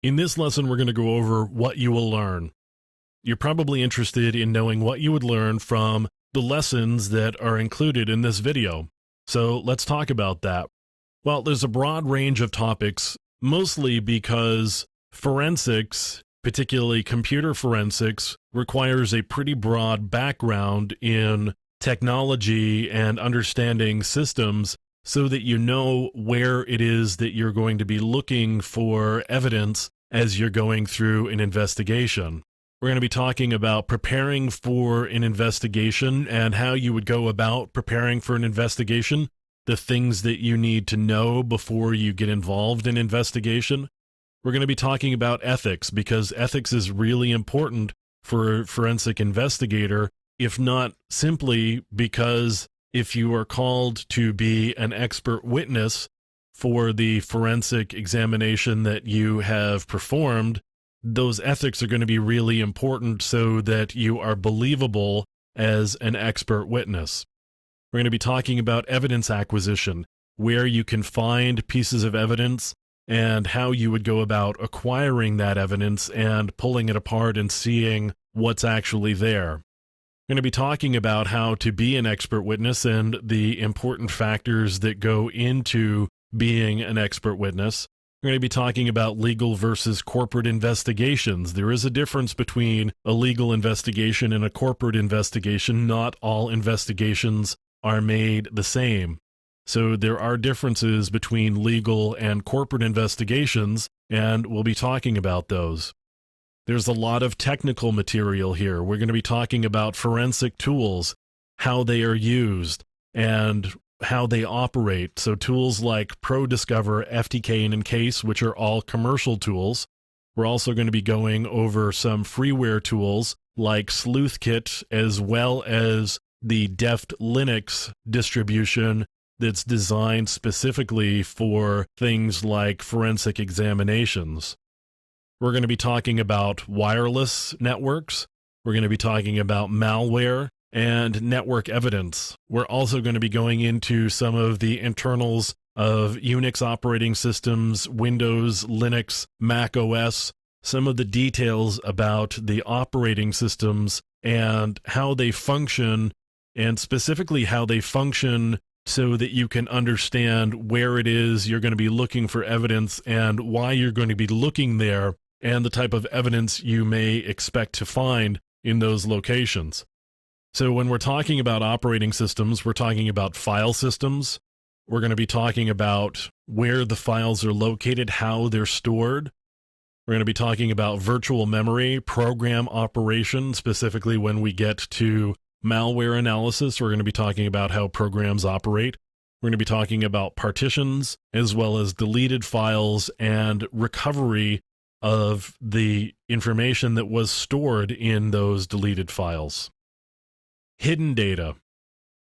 In this lesson, we're going to go over what you will learn. You're probably interested in knowing what you would learn from the lessons that are included in this video. So let's talk about that. Well, there's a broad range of topics, mostly because forensics, particularly computer forensics, requires a pretty broad background in technology and understanding systems so that you know where it is that you're going to be looking for evidence as you're going through an investigation. We're going to be talking about preparing for an investigation and how you would go about preparing for an investigation, the things that you need to know before you get involved in investigation. We're going to be talking about ethics because ethics is really important for a forensic investigator, if not simply because if you are called to be an expert witness for the forensic examination that you have performed, those ethics are going to be really important so that you are believable as an expert witness. We're going to be talking about evidence acquisition, where you can find pieces of evidence and how you would go about acquiring that evidence and pulling it apart and seeing what's actually there. We're going to be talking about how to be an expert witness and the important factors that go into being an expert witness. We're going to be talking about legal versus corporate investigations. There is a difference between a legal investigation and a corporate investigation. Not all investigations are made the same. So there are differences between legal and corporate investigations, and we'll be talking about those. There's a lot of technical material here. We're going to be talking about forensic tools, how they are used, and how they operate. So tools like ProDiscover, FTK, and Encase, which are all commercial tools. We're also going to be going over some freeware tools like SleuthKit, as well as the Deft Linux distribution that's designed specifically for things like forensic examinations. We're going to be talking about wireless networks. We're going to be talking about malware and network evidence. We're also going to be going into some of the internals of Unix operating systems, Windows, Linux, Mac OS, some of the details about the operating systems and how they function, and specifically how they function so that you can understand where it is you're going to be looking for evidence and why you're going to be looking there, and the type of evidence you may expect to find in those locations. So when we're talking about operating systems, we're talking about file systems. We're going to be talking about where the files are located, how they're stored. We're going to be talking about virtual memory, program operation, specifically when we get to malware analysis. We're going to be talking about how programs operate. We're going to be talking about partitions, as well as deleted files and recovery of the information that was stored in those deleted files. Hidden data.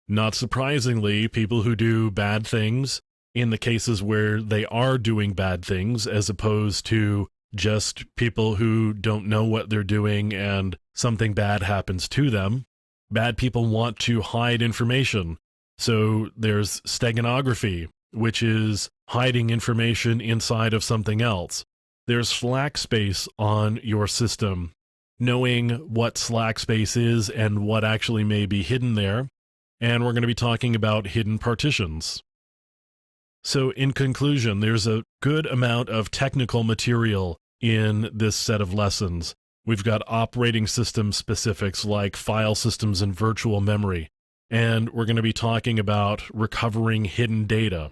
Not surprisingly, people who do bad things in the cases where they are doing bad things, as opposed to just people who don't know what they're doing and something bad happens to them. Bad people want to hide information. So there's steganography, which is hiding information inside of something else. There's slack space on your system. Knowing what slack space is and what actually may be hidden there. And we're going to be talking about hidden partitions. So in conclusion, there's a good amount of technical material in this set of lessons. We've got operating system specifics like file systems and virtual memory. And we're going to be talking about recovering hidden data.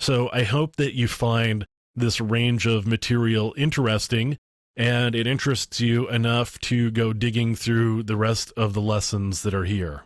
So I hope that you find this range of material interesting, and it interests you enough to go digging through the rest of the lessons that are here.